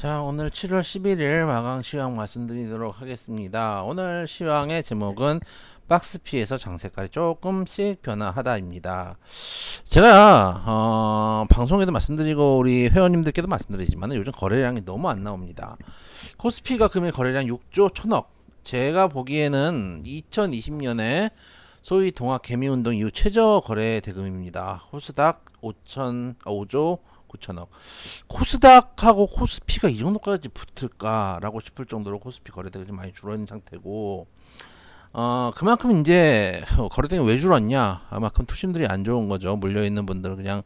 자, 오늘 7월 11일 마감 시황 말씀드리도록 하겠습니다. 오늘 시황의 제목은 박스피에서 장세까지 조금씩 변화하다입니다. 제가 방송에도 말씀드리고 우리 회원님들께도 말씀드리지만 요즘 거래량이 너무 안 나옵니다. 코스피가 금일 거래량 6조 1000억. 제가 보기에는 2020년에 소위 동학 개미운동 이후 최저 거래 대금입니다. 코스닥 5조 9천억. 코스닥하고 코스피가 이 정도까지 붙을까라고 싶을 정도로 코스피 거래대가 좀 많이 줄어있는 상태고, 그만큼 이제 거래대가 왜 줄었냐? 그만큼 투심들이 안 좋은 거죠. 물려있는 분들은 그냥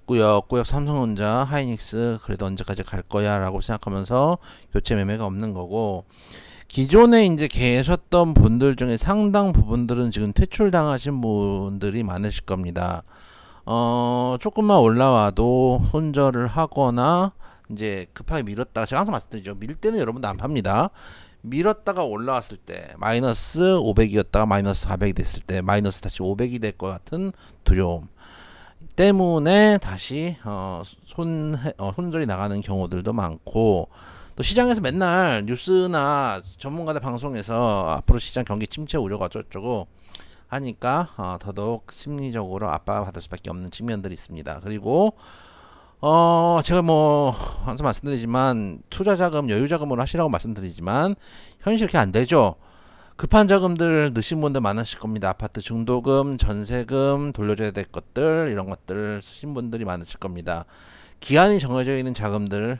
꾸역꾸역 삼성전자, 하이닉스 그래도 언제까지 갈 거야라고 생각하면서 교체 매매가 없는 거고, 기존에 이제 계셨던 분들 중에 상당 부분들은 지금 퇴출당하신 분들이 많으실 겁니다. 조금만 올라와도 손절을 하거나 이제 급하게 밀었다가, 제가 항상 말씀드리죠. 밀 때는 여러분도 안 팝니다. 밀었다가 올라왔을 때 마이너스 500이었다가 마이너스 400이 됐을 때 마이너스 다시 500이 될 것 같은 두려움 때문에 다시 손절이 나가는 경우들도 많고, 또 시장에서 맨날 뉴스나 전문가들 방송에서 앞으로 시장 경기 침체 우려가 어쩌고 하니까 더더욱 심리적으로 압박받을 수밖에 없는 측면들이 있습니다. 그리고 제가 뭐 항상 말씀드리지만 투자 자금 여유 자금으로 하시라고 말씀드리지만 현실 그렇게 안 되죠. 급한 자금들 넣으신 분들 많으실 겁니다. 아파트 중도금, 전세금 돌려줘야 될 것들, 이런 것들 쓰신 분들이 많으실 겁니다. 기한이 정해져 있는 자금들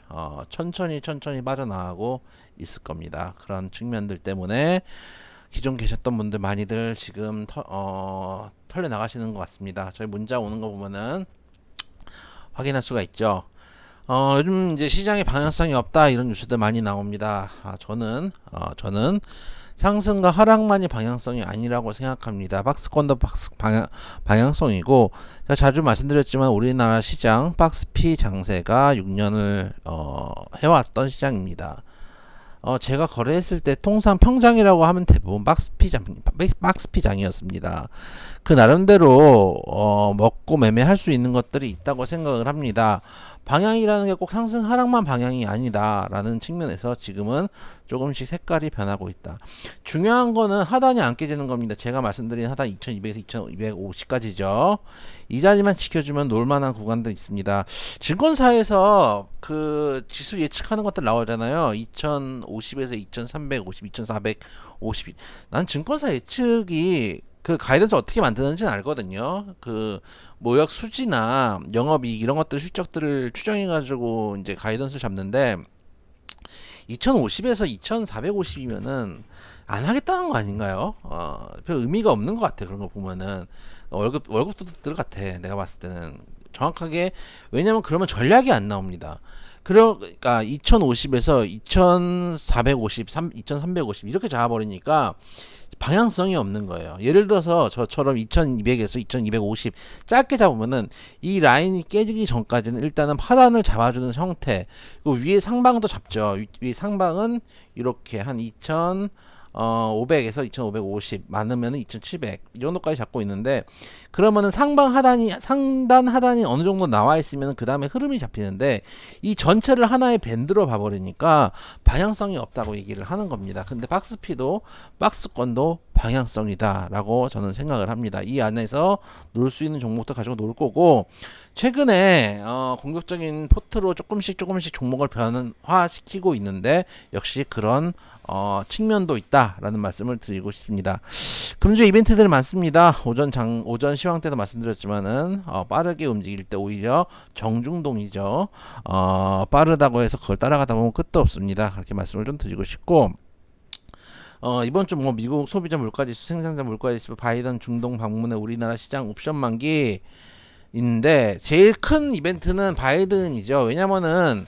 천천히 빠져나가고 있을 겁니다. 그런 측면들 때문에 기존 계셨던 분들 많이들 지금 털려 나가시는 것 같습니다. 저희 문자 오는 거 보면은 확인할 수가 있죠. 요즘 이제 시장에 방향성이 없다 이런 뉴스들 많이 나옵니다. 저는 상승과 하락만이 방향성이 아니라고 생각합니다. 박스권도 방향성이고, 제가 자주 말씀드렸지만 우리나라 시장 박스피 장세가 6년을 해왔던 시장입니다. 제가 거래했을 때 통상 평장이라고 하면 대부분 박스피장이었습니다. 그 나름대로 먹고 매매할 수 있는 것들이 있다고 생각을 합니다. 방향이라는 게 꼭 상승 하락만 방향이 아니다라는 측면에서 지금은 조금씩 색깔이 변하고 있다. 중요한 거는 하단이 안 깨지는 겁니다. 제가 말씀드린 하단 2200에서 2250까지죠. 이 자리만 지켜주면 놀만한 구간도 있습니다. 증권사에서 그 지수 예측하는 것들 나오잖아요. 2050에서 2350, 2450. 난 증권사 예측이 그 가이던스 어떻게 만드는지는 알거든요. 그 모역 수지나 영업이익 이런 것들 실적들을 추정해가지고 이제 가이던스를 잡는데, 2050에서 2450이면은 안 하겠다는 거 아닌가요? 별 의미가 없는 것 같아. 그런 거 보면은 월급도 들어같아. 내가 봤을 때는 정확하게. 왜냐면 그러면 전략이 안 나옵니다. 그러니까 2050에서 2450, 2350 이렇게 잡아버리니까 방향성이 없는 거예요. 예를 들어서 저처럼 2200에서 2250 짧게 잡으면은 이 라인이 깨지기 전까지는 일단은 하단을 잡아주는 형태, 그리고 위에 상방도 잡죠. 위 상방은 이렇게 한 2500에서 2550 많으면은 2700 이 정도까지 잡고 있는데, 그러면은 상단 하단이 어느 정도 나와 있으면 그 다음에 흐름이 잡히는데, 이 전체를 하나의 밴드로 봐버리니까 방향성이 없다고 얘기를 하는 겁니다. 근데 박스피도 박스권도 방향성이다라고 저는 생각을 합니다. 이 안에서 놀 수 있는 종목도 가지고 놀 거고, 최근에 공격적인 포트로 조금씩 종목을 변화시키고 있는데 역시 그런 측면도 있다라는 말씀을 드리고 싶습니다. 금주 이벤트들 많습니다. 오전 시황 때도 말씀드렸지만은 빠르게 움직일 때 오히려 정중동이죠. 빠르다고 해서 그걸 따라가다 보면 끝도 없습니다. 그렇게 말씀을 좀 드리고 싶고, 이번 주 뭐 미국 소비자 물가지수, 생산자 물가지수, 바이든 중동 방문에 우리나라 시장 옵션 만기 있는데, 제일 큰 이벤트는 바이든이죠. 왜냐면은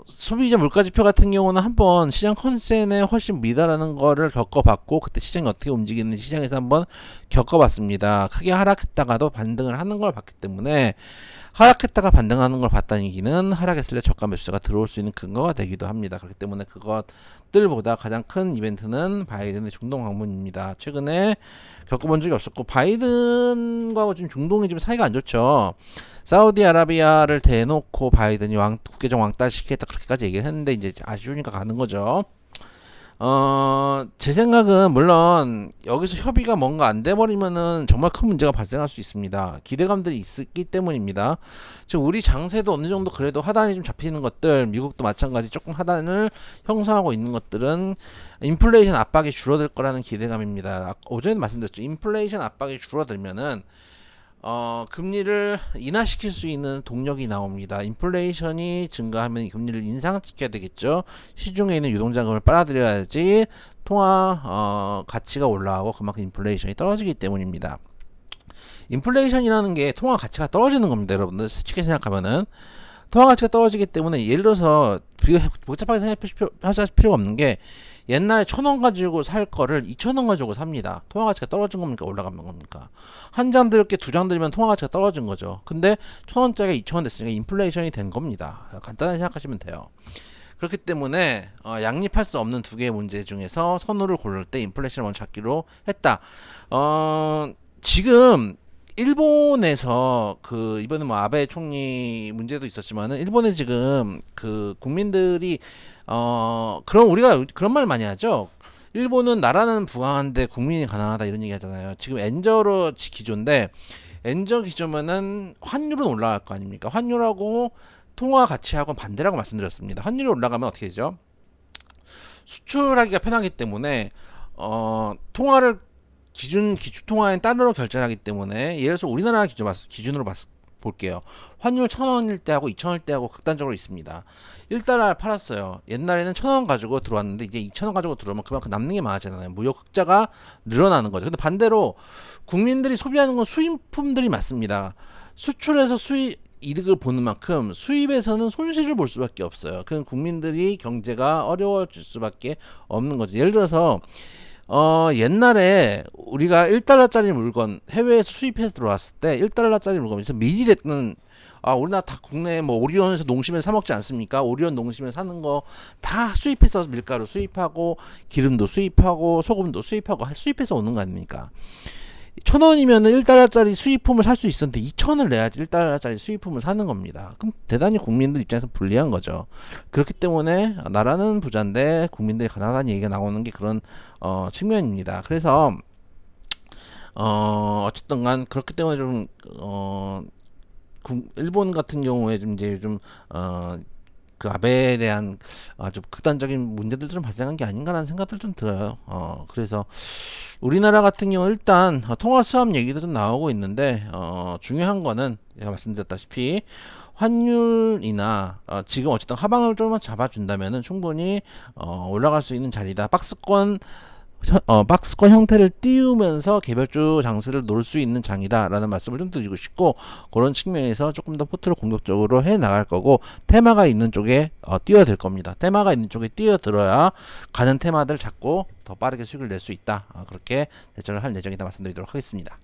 소비자 물가지표 같은 경우는 한번 시장 컨센에 훨씬 미달하는 거를 겪어봤고, 그때 시장이 어떻게 움직이는지 시장에서 한번 겪어봤습니다. 크게 하락했다가도 반등을 하는 걸 봤기 때문에 하락했다가 반등하는 걸 봤다는 얘기는 하락했을 때 저가 매수자가 들어올 수 있는 근거가 되기도 합니다. 그렇기 때문에 그것들보다 가장 큰 이벤트는 바이든의 중동 방문입니다. 최근에 겪어본 적이 없었고 바이든과 지금 중동이 좀 사이가 안 좋죠. 사우디아라비아를 대놓고 바이든이 국제적 왕따 시키겠다 그렇게까지 얘기를 했는데 이제 아쉬우니까 가는 거죠. 제 생각은 물론 여기서 협의가 뭔가 안 돼버리면은 정말 큰 문제가 발생할 수 있습니다. 기대감들이 있기 때문입니다. 지금 우리 장세도 어느 정도 그래도 하단이 좀 잡히는 것들, 미국도 마찬가지 조금 하단을 형성하고 있는 것들은 인플레이션 압박이 줄어들 거라는 기대감입니다. 오전에 말씀드렸죠. 인플레이션 압박이 줄어들면은 금리를 인하시킬 수 있는 동력이 나옵니다. 인플레이션이 증가하면 금리를 인상시켜야 되겠죠. 시중에 있는 유동자금을 빨아들여야지 통화 가치가 올라가고 그만큼 인플레이션이 떨어지기 때문입니다. 인플레이션이라는 게 통화 가치가 떨어지는 겁니다. 여러분들 쉽게 생각하면은 통화 가치가 떨어지기 때문에 예를 들어서 복잡하게 생각하실 필요가 없는 게 옛날에 1,000원 가지고 살 거를 2,000원 가지고 삽니다. 통화 가치가 떨어진 겁니까? 올라간 겁니까? 한 장 들게 두 장 들면 통화 가치가 떨어진 거죠. 근데 1,000원짜리가 2,000원 됐으니까 인플레이션이 된 겁니다. 간단하게 생각하시면 돼요. 그렇기 때문에 양립할 수 없는 두 개의 문제 중에서 선호를 고를 때 인플레이션을 먼저 잡기로 했다. 지금 일본에서 이번에 뭐 아베 총리 문제도 있었지만은 일본에 지금 국민들이 그럼 우리가 그런 말 많이 하죠. 일본은 나라는 부강한데 국민이 가난하다 이런 얘기 하잖아요. 지금 엔저로 기조인데 엔저 기조면은 환율은 올라갈 거 아닙니까? 환율하고 통화 가치하고 반대라고 말씀드렸습니다. 환율이 올라가면 어떻게 되죠? 수출하기가 편하기 때문에 통화를 기축 통화엔 달러로 결제하기 때문에 예를 들어서 우리나라 기준으로 볼게요. 환율 1,000원일 때하고 2,000원일 때하고 극단적으로 있습니다. 1달러를 팔았어요. 옛날에는 1,000원 가지고 들어왔는데 이제 2,000원 가지고 들어오면 그만큼 남는 게 많아지잖아요. 무역 흑자가 늘어나는 거죠. 근데 반대로 국민들이 소비하는 건 수입품들이 많습니다. 수출에서 이득을 보는 만큼 수입에서는 손실을 볼 수밖에 없어요. 그럼 국민들이 경제가 어려워질 수밖에 없는 거죠. 예를 들어서 옛날에 우리가 1달러짜리 물건 해외에서 수입해서 들어왔을 때 1달러짜리 물건에서 미지됐는 우리나라 다 국내 뭐 오리온에서 농심에서 사 먹지 않습니까? 오리온 농심에서 사는 거 다 수입해서 밀가루 수입하고 기름도 수입하고 소금도 수입하고 수입해서 오는 거 아닙니까? 1,000원이면 1달러짜리 수입품을 살 수 있었는데 2,000원을 내야지 1달러짜리 수입품을 사는 겁니다. 그럼 대단히 국민들 입장에서 불리한 거죠. 그렇기 때문에 나라는 부자인데 국민들이 가난하다는 얘기가 나오는 게 그런 측면입니다. 그래서 어쨌든 간 그렇기 때문에 좀 일본 같은 경우에 좀 이제 아베에 대한 아주 극단적인 문제들도 좀 발생한 게 아닌가라는 생각들 좀 들어요. 그래서 우리나라 같은 경우 일단 통화 수합 얘기도 좀 나오고 있는데 중요한 거는 제가 말씀드렸다시피 환율이나 지금 어쨌든 하방을 조금만 잡아준다면은 충분히 올라갈 수 있는 자리다. 박스권 형태를 띄우면서 개별주 장세를 놓을 수 있는 장이다라는 말씀을 좀 드리고 싶고 그런 측면에서 조금 더 포트를 공격적으로 해 나갈 거고 테마가 있는 쪽에 뛰어들 겁니다. 테마가 있는 쪽에 뛰어들어야 가는 테마들 잡고 더 빠르게 수익을 낼 수 있다. 그렇게 대처를 할 예정이다 말씀드리도록 하겠습니다.